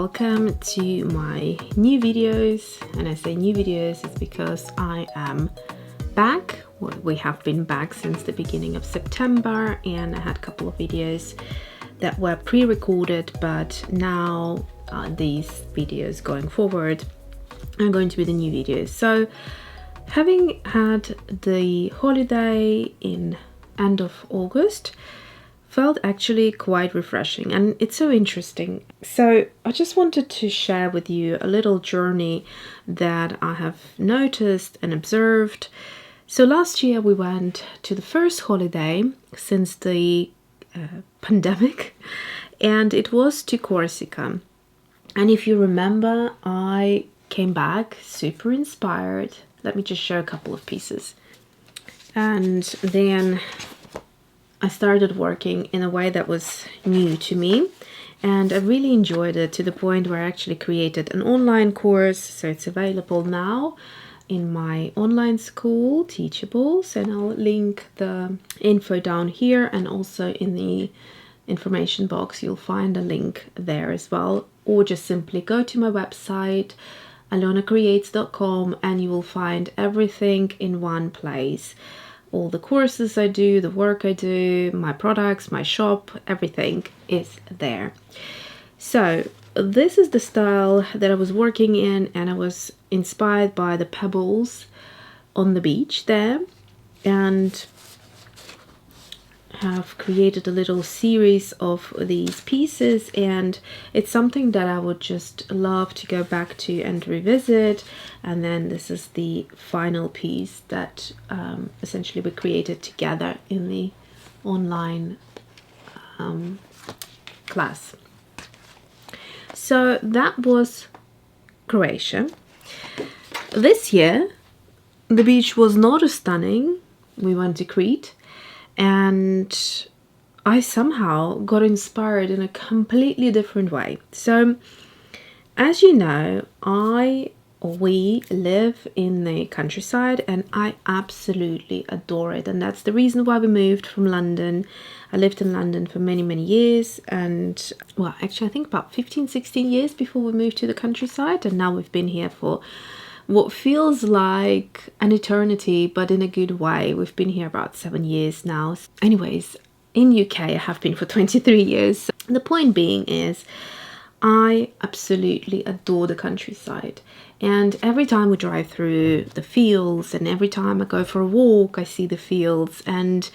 welcome to my new videos. And I say new videos it's because I am back. Well, we have been back since the beginning of September, and I had a couple of videos that were pre-recorded, but now these videos going forward are going to be the new videos. So having had the holiday in end of August, felt actually quite refreshing, and it's so interesting. So I just wanted to share with you a little journey that I have noticed and observed. So last year we went to the first holiday since the pandemic, and it was to Corsica. And if you remember, I came back super inspired. Let me just show a couple of pieces. And then I started working in a way that was new to me, and I really enjoyed it to the point where I actually created an online course. So it's available now in my online school, Teachables, and I'll link the info down here, and also in the information box you'll find a link there as well, or just simply go to my website alyonacreates.com and you will find everything in one place. All the courses I do, the work I do, my products, my shop, everything is there. So this is the style that I was working in, and I was inspired by the pebbles on the beach there, and have created a little series of these pieces, and it's something that I would just love to go back to and revisit. And then this is the final piece that essentially we created together in the online class. So that was Croatia. This year the beach was not as stunning. We went to Crete, and I somehow got inspired in a completely different way. So as you know, we live in the countryside, and I absolutely adore it, and that's the reason why we moved from London. I lived in London for many years, and well, actually I think about 15-16 years before we moved to the countryside, and now we've been here for what feels like an eternity, but in a good way. We've been here about 7 years now. Anyways, in UK I have been for 23 years. The point being is I absolutely adore the countryside, and every time we drive through the fields, and every time I go for a walk, I see the fields, and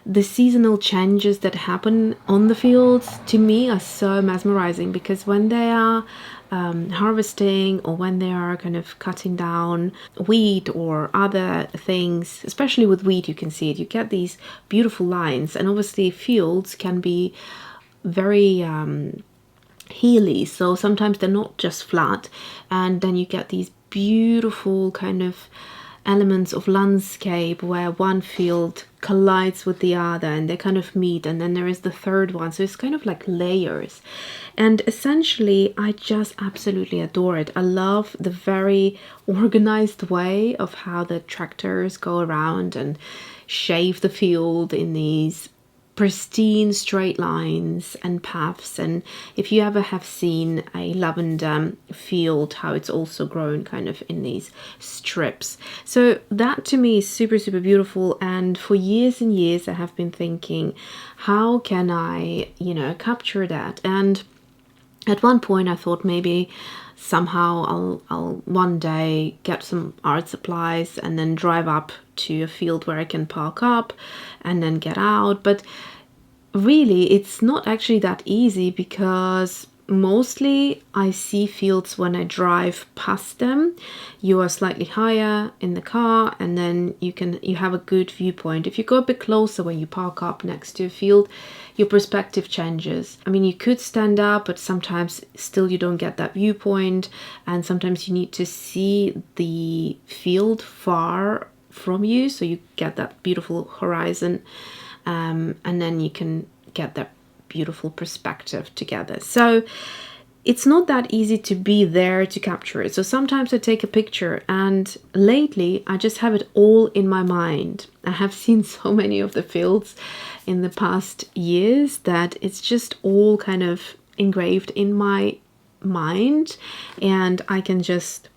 the seasonal changes that happen on the fields to me are so mesmerizing, because when they are harvesting, or when they are kind of cutting down wheat or other things, especially with wheat, you can see it, you get these beautiful lines. And obviously fields can be very hilly, so sometimes they're not just flat, and then you get these beautiful kind of elements of landscape where one field collides with the other and they kind of meet, and then there is the third one, so it's kind of like layers. And essentially I just absolutely adore it. I love the very organized way of how the tractors go around and shave the field in these pristine straight lines and paths. And if you ever have seen a lavender field, how it's also grown kind of in these strips. So that to me is super beautiful, and for years and years I have been thinking, how can I, capture that? And at one point I thought maybe somehow I'll one day get some art supplies and then drive up to a field where I can park up and then get out. But really it's not actually that easy, because mostly I see fields when I drive past them. You are slightly higher in the car, and then you have a good viewpoint. If you go a bit closer when you park up next to a field, your perspective changes. I mean, you could stand up, but sometimes still you don't get that viewpoint, and sometimes you need to see the field far from you so you get that beautiful horizon, and then you can get that beautiful perspective together. So it's not that easy to be there to capture it. So sometimes I take a picture, and lately I just have it all in my mind. I have seen so many of the fields in the past years that it's just all kind of engraved in my mind, and I can just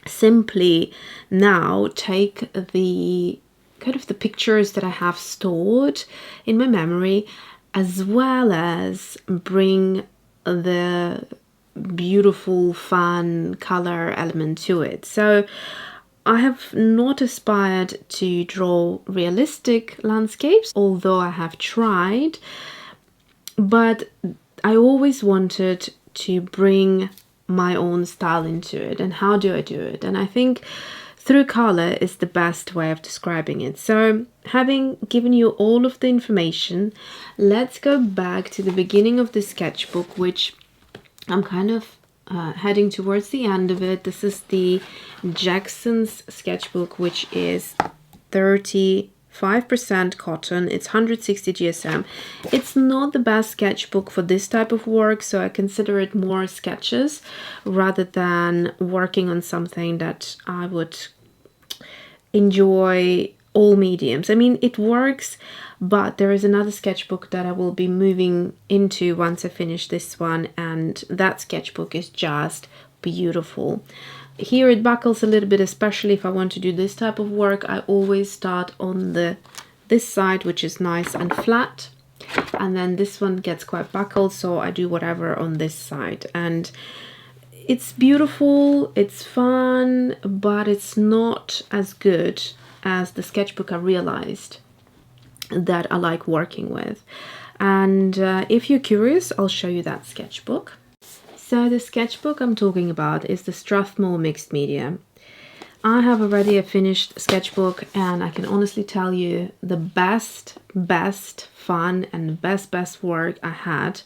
simply now take the kind of the pictures that I have stored in my memory, as well as bring the beautiful fun color element to it. So I have not aspired to draw realistic landscapes, although I have tried, but I always wanted to bring my own style into it. And how do I do it? And I think through color is the best way of describing it. So having given you all of the information, let's go back to the beginning of the sketchbook, which I'm kind of heading towards the end of it. This is the Jackson's sketchbook, which is 35% cotton. It's 160 GSM. It's not the best sketchbook for this type of work, so I consider it more sketches rather than working on something that I would enjoy all mediums. I mean, it works, but there is another sketchbook that I will be moving into once I finish this one, and that sketchbook is just beautiful. Here it buckles a little bit, especially if I want to do this type of work. I always start on this side, which is nice and flat, and then this one gets quite buckled, so I do whatever on this side. And it's beautiful, it's fun, but it's not as good as the sketchbook I realized that I like working with. And if you're curious, I'll show you that sketchbook. So the sketchbook I'm talking about is the Strathmore Mixed Media. I have already a finished sketchbook, and I can honestly tell you the best fun and best work I had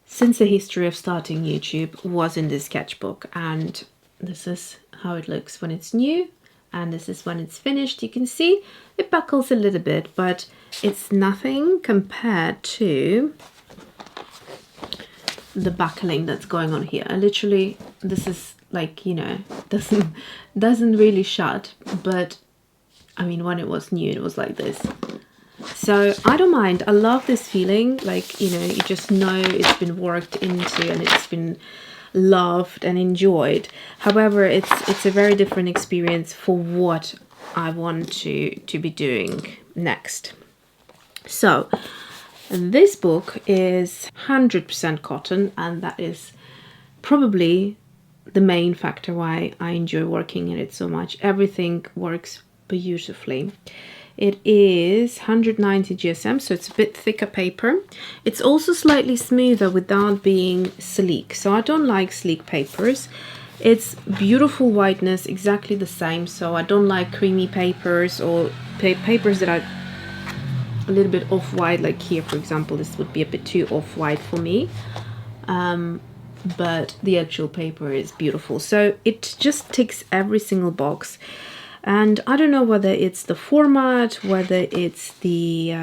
since the history of starting YouTube was in this sketchbook. And this is how it looks when it's new, and this is when it's finished. You can see it buckles a little bit, but it's nothing compared to the buckling that's going on here. I literally, this is like, you know, doesn't really shut, but I mean, when it was new, it was like this. So I don't mind. I love this feeling, like, you know, you just know it's been worked into and it's been loved and enjoyed. However, it's a very different experience for what I want to be doing next. So this book is 100% cotton, and that is probably the main factor why I enjoy working in it so much. Everything works beautifully. It is 190 GSM, so it's a bit thicker paper. It's also slightly smoother without being sleek. So I don't like sleek papers. It's beautiful whiteness, exactly the same. So I don't like creamy papers or papers that are a little bit off-white, like here, for example. This would be a bit too off-white for me. But the actual paper is beautiful. So it just ticks every single box. And I don't know whether it's the format, whether it's the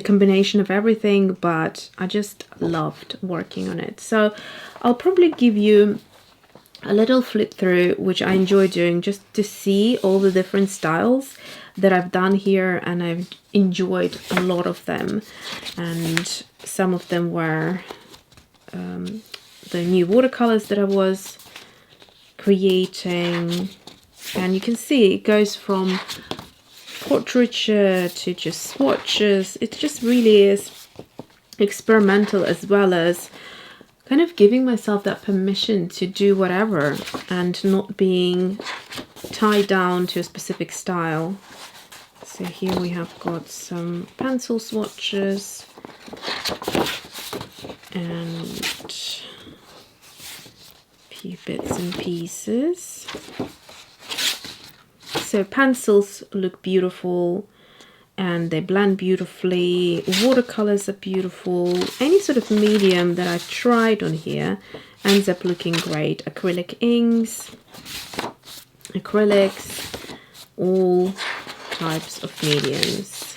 combination of everything, but I just loved working on it. So I'll probably give you a little flip through, which I enjoy doing, just to see all the different styles that I've done here, and I've enjoyed a lot of them. And some of them were the new watercolors that I was creating. And you can see it goes from portraiture to just swatches. It just really is experimental, as well as kind of giving myself that permission to do whatever and not being tied down to a specific style. So here we have got some pencil swatches and a few bits and pieces. So pencils look beautiful and they blend beautifully. Watercolors are beautiful. Any sort of medium that I've tried on here ends up looking great. Acrylic inks, acrylics, all types of mediums.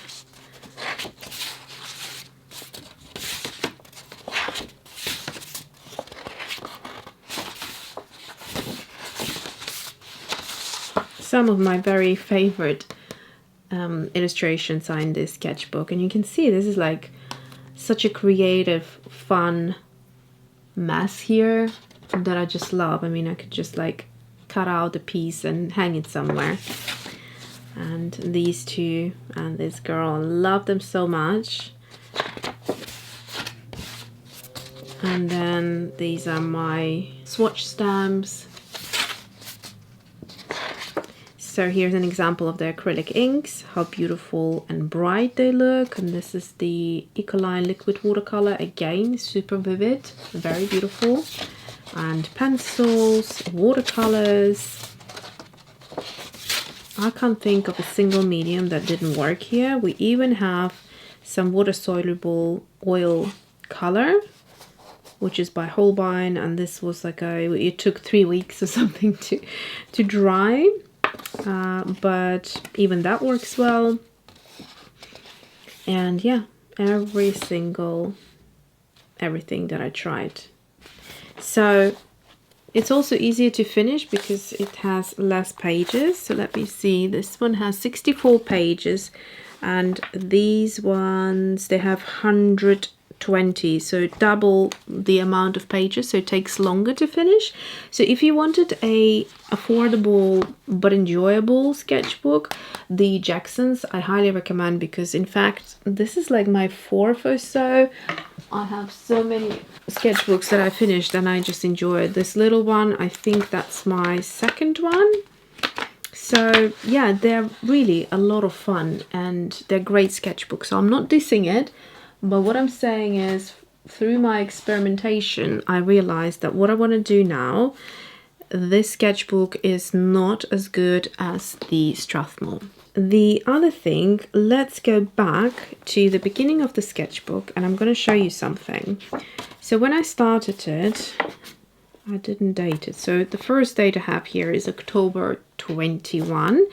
Some of my very favorite illustrations are in this sketchbook, and you can see this is like such a creative, fun mess here that I just love. I mean, I could just like cut out a piece and hang it somewhere. And these two and this girl, I love them so much. And then these are my swatch stamps. So here's an example of the acrylic inks, how beautiful and bright they look. And this is the Ecoline liquid watercolor, again super vivid, very beautiful. And pencils, watercolors. I can't think of a single medium that didn't work here. We even have some water soluble oil color, which is by Holbein, and this was like it took 3 weeks or something to dry, but even that works well. And yeah, everything that I tried. So it's also easier to finish because it has less pages. So let me see, this one has 64 pages, and these ones, they have 120, so double the amount of pages, so it takes longer to finish. So if you wanted a affordable but enjoyable sketchbook, the Jacksons I highly recommend, because in fact this is like my 4th or so. I have so many sketchbooks that I finished and I just enjoy it. This little one, I think that's my 2nd one. So yeah, they're really a lot of fun and they're great sketchbooks. So I'm not dissing it, but what I'm saying is, through my experimentation, I realized that what I want to do now, this sketchbook is not as good as the Strathmore. The other thing, let's go back to the beginning of the sketchbook and I'm going to show you something. So when I started it, I didn't date it. So the first date I have here is October 21.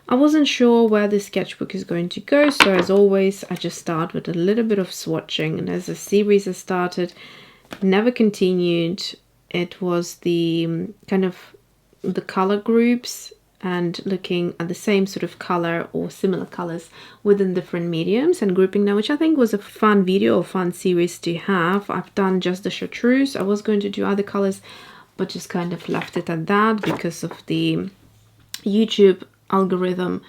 I wasn't sure where this sketchbook is going to go, so as always I just start with a little bit of swatching, and as a series I started, never continued. It was the kind of the color groups and looking at the same sort of color or similar colors within different mediums and grouping them, which I think was a fun video or fun series to have. I've done just the chartreuse. I was going to do other colors, but just kind of left it at that because of the YouTube algorithm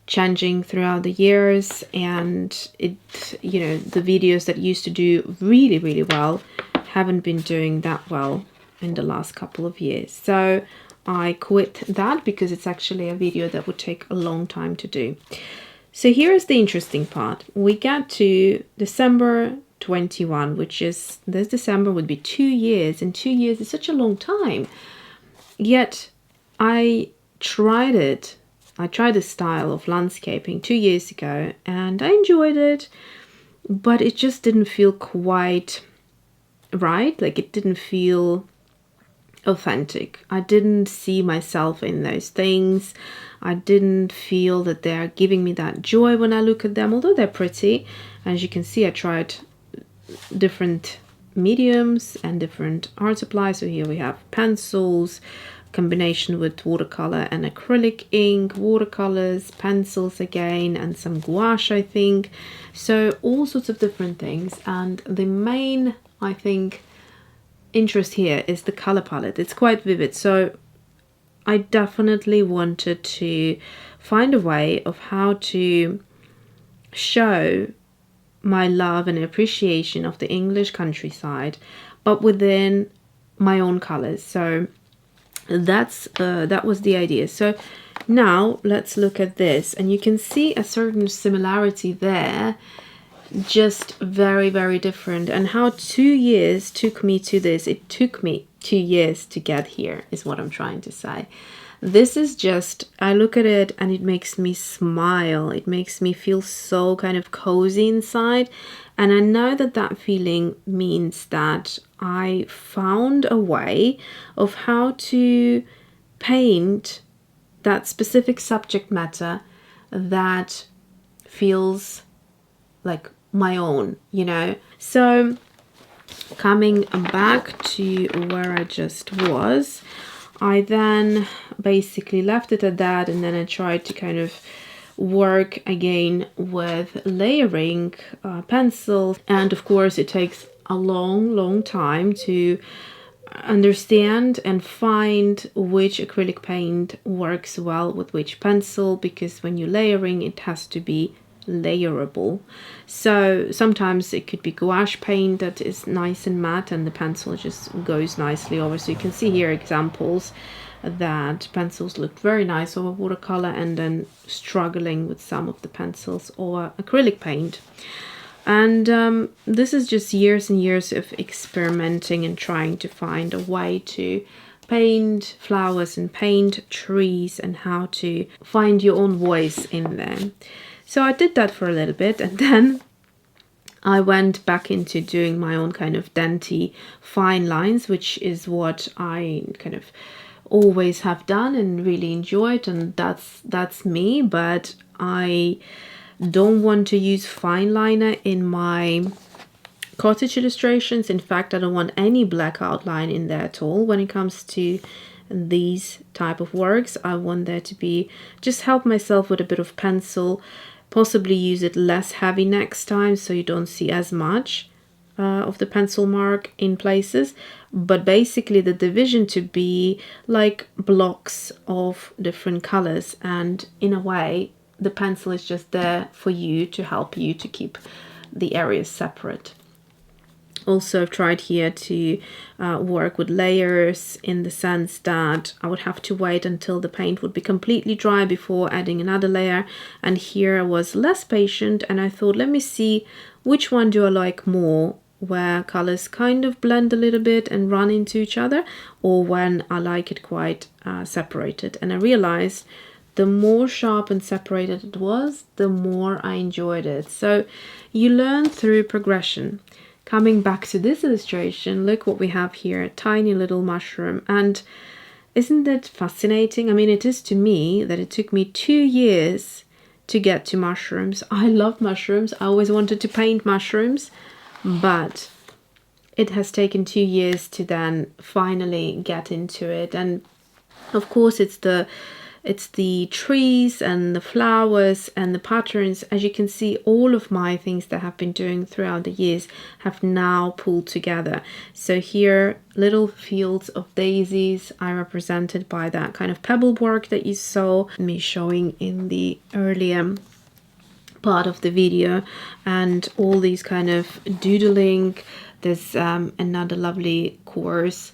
changing throughout the years, and it, you know, the videos that used to do really well haven't been doing that well in the last couple of years. So I quit that because it's actually a video that would take a long time to do. So here is the interesting part. We get to December 21, which is, this December would be 2 years, and 2 years is such a long time. Yet I tried it. I tried this style of landscaping 2 years ago and I enjoyed it, but it just didn't feel quite right. Like, it didn't feel authentic. I didn't see myself in those things. I didn't feel that they're giving me that joy when I look at them, although they're pretty. As you can see, I tried different mediums and different art supplies. So here we have pencils, combination with watercolor and acrylic ink, watercolors, pencils again, and some gouache, I think. So all sorts of different things. And the main, I think, interest here is the color palette. It's quite vivid. So I definitely wanted to find a way of how to show my love and appreciation of the English countryside, but within my own colors. So that was the idea. So now let's look at this, and you can see a certain similarity there, just very different. And how 2 years took me to this. It took me 2 years to get here, is what I'm trying to say. This is just, I look at it and it makes me smile. It makes me feel so kind of cozy inside. And I know that that feeling means that I found a way of how to paint that specific subject matter that feels like my own, you know. So coming back to where I just was, I then basically left it at that, and then I tried to kind of work again with layering pencils. And of course it takes a long time to understand and find which acrylic paint works well with which pencil, because when you're layering, it has to be layerable. So sometimes it could be gouache paint that is nice and matte and the pencil just goes nicely over. So you can see here examples that pencils looked very nice over watercolor and then struggling with some of the pencils or acrylic paint. And this is just years and years of experimenting and trying to find a way to paint flowers and paint trees and how to find your own voice in there. So I did that for a little bit, and then I went back into doing my own kind of dainty fine lines, which is what I kind of always have done and really enjoyed, and that's me. But I don't want to use fine liner in my cottage illustrations. In fact, I don't want any black outline in there at all. When it comes to these type of works, I want there to be, just help myself with a bit of pencil, possibly use it less heavy next time so you don't see as much of the pencil mark in places, but basically the division to be like blocks of different colors, and in a way the pencil is just there for you to help you to keep the areas separate. Also, I've tried here to work with layers in the sense that I would have to wait until the paint would be completely dry before adding another layer, and here I was less patient and I thought, let me see which one do I like more, where colors kind of blend a little bit and run into each other, or when I like it quite separated. And I realized the more sharp and separated it was, the more I enjoyed it. So you learn through progression. Coming back to this illustration, look what we have here, a tiny little mushroom. And isn't it fascinating? I mean, it is to me that it took me 2 years to get to mushrooms. I love mushrooms. I always wanted to paint mushrooms, but it has taken 2 years to then finally get into it. And of course, it's the trees and the flowers and the patterns. As you can see, all of my things that I've been doing throughout the years have now pulled together. So here, little fields of daisies are represented by that kind of pebble work that you saw me showing in the earlier part of the video, and all these kind of doodling. There's another lovely course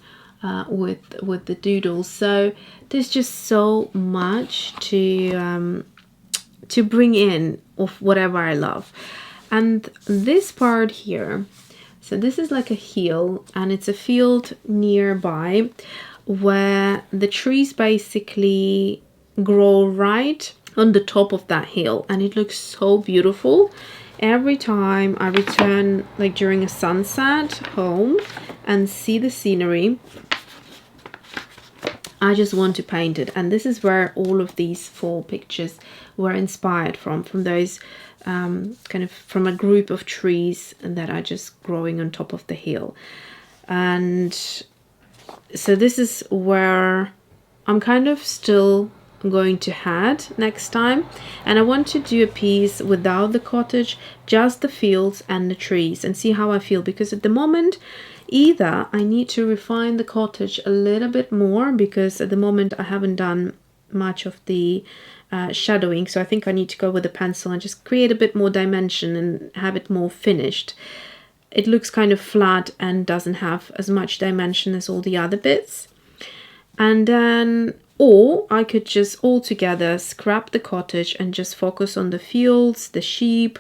with the doodles. So there's just so much to bring in of whatever I love. And this part here, so this is like a hill, and it's a field nearby where the trees basically grow right on the top of that hill, and it looks so beautiful. Every time I return, like during a sunset home and see the scenery, I just want to paint it. And this is where all of these 4 pictures were inspired from those kind of from a group of trees that are just growing on top of the hill. And so this is where I'm kind of still going to head next time, and I want to do a piece without the cottage, just the fields and the trees, and see how I feel, because at the moment either I need to refine the cottage a little bit more, because at the moment I haven't done much of the shadowing, so I think I need to go with a pencil and just create a bit more dimension and have it more finished. It looks kind of flat and doesn't have as much dimension as all the other bits. And then, or I could just altogether scrap the cottage and just focus on the fields, the sheep,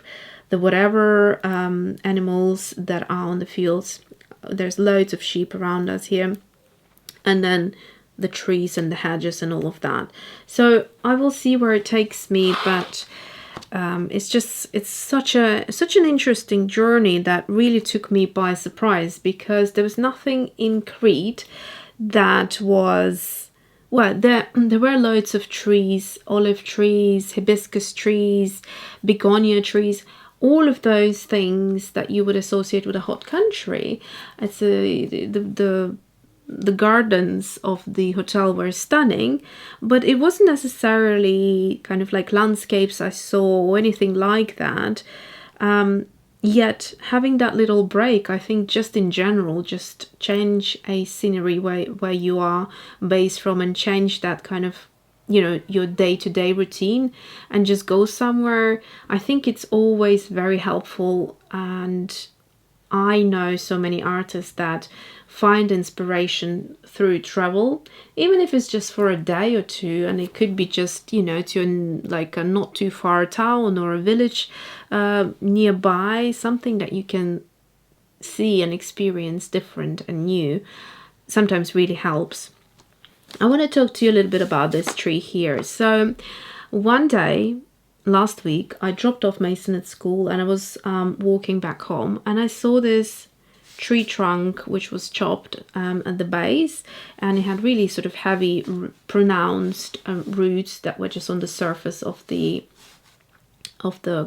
the whatever animals that are on the fields. There's loads of sheep around us here. And then the trees and the hedges and all of that. So I will see where it takes me, but it's such an interesting journey that really took me by surprise, because there was nothing in Crete that was, well, there were loads of trees, olive trees, hibiscus trees, begonia trees, all of those things that you would associate with a hot country. It's the gardens of the hotel were stunning, but it wasn't necessarily kind of like landscapes I saw or anything like that. yet having that little break, I think just in general, just change a scenery where you are based from, and change that kind of, you know, your day-to-day routine, and just go somewhere. I think it's always very helpful. And I know so many artists that find inspiration through travel, even if it's just for a day or two, and it could be just, you know, to like a not too far town or a village nearby, something that you can see and experience different and new, sometimes really helps. I want to talk to you a little bit about this tree here. So one day last week I dropped off Mason at school, and I was walking back home, and I saw this tree trunk which was chopped at the base, and it had really sort of heavy pronounced roots that were just on the surface of the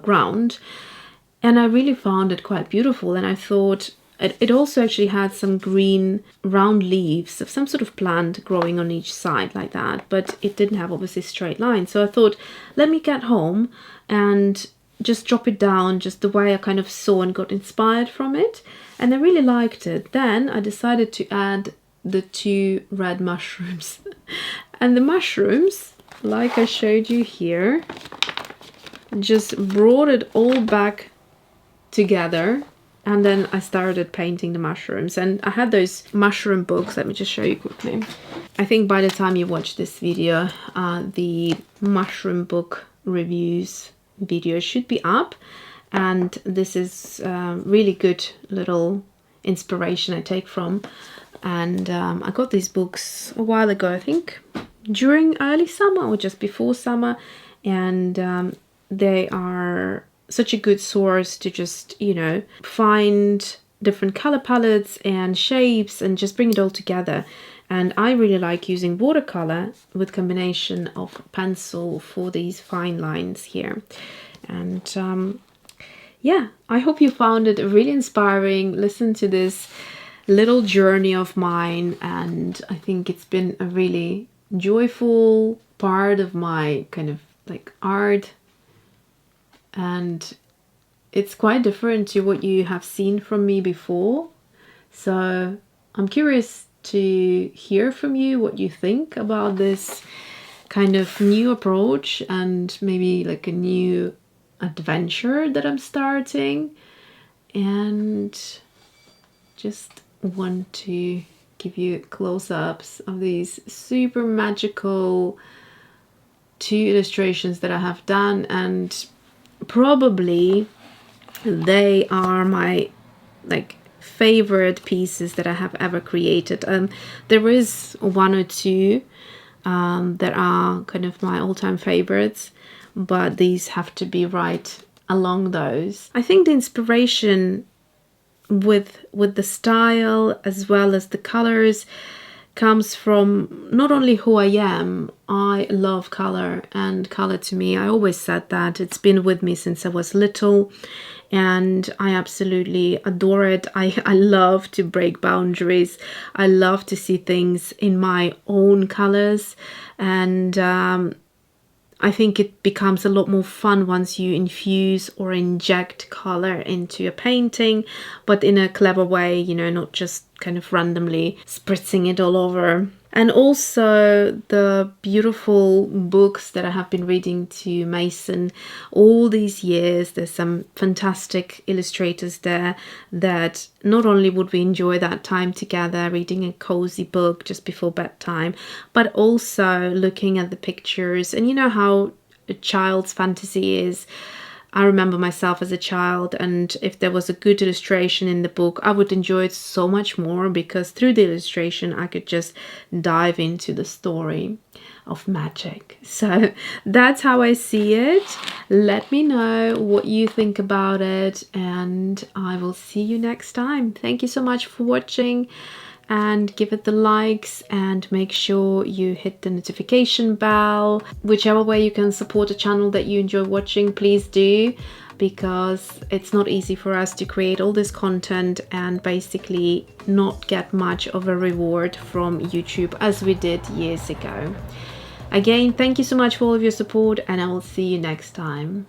ground. And I really found it quite beautiful, and I thought it also actually had some green round leaves of some sort of plant growing on each side like that, but it didn't have obviously straight lines. So I thought, let me get home and just drop it down just the way I kind of saw and got inspired from it. And I really liked it. Then I decided to add the 2 red mushrooms. And the mushrooms, like I showed you here, just brought it all back together. And then I started painting the mushrooms. And I had those mushroom books. Let me just show you quickly. I think by the time you watch this video, the mushroom book reviews video should be up. And this is really good little inspiration I take from. And I got these books a while ago, I think during early summer or just before summer. And they are such a good source to just, you know, find different color palettes and shapes and just bring it all together. And I really like using watercolor with combination of pencil for these fine lines here. And yeah, I hope you found it really inspiring. Listen to this little journey of mine, and I think it's been a really joyful part of my kind of like art. And it's quite different to what you have seen from me before. So I'm curious to hear from you what you think about this kind of new approach, and maybe like a new adventure that I'm starting. And just want to give you close-ups of these super magical 2 illustrations that I have done, and probably they are my like favorite pieces that I have ever created. There is 1 or 2 that are kind of my all-time favorites, but these have to be right along those. I think the inspiration with the style as well as the colors comes from not only who I am. I love color, and color to me, I always said that it's been with me since I was little, and I absolutely adore it. I love to break boundaries. I love to see things in my own colors, and I think it becomes a lot more fun once you infuse or inject color into a painting, but in a clever way, you know, not just kind of randomly spritzing it all over. And also the beautiful books that I have been reading to Mason all these years. There's some fantastic illustrators there that not only would we enjoy that time together reading a cozy book just before bedtime, but also looking at the pictures. And you know how a child's fantasy is. I remember myself as a child, and if there was a good illustration in the book, I would enjoy it so much more, because through the illustration I could just dive into the story of magic. So that's how I see it. Let me know what you think about it, and I will see you next time. Thank you so much for watching, and give it the likes, and make sure you hit the notification bell. Whichever way you can support a channel that you enjoy watching, please do, because it's not easy for us to create all this content and basically not get much of a reward from YouTube as we did years ago. Again, thank you so much for all of your support, and I will see you next time.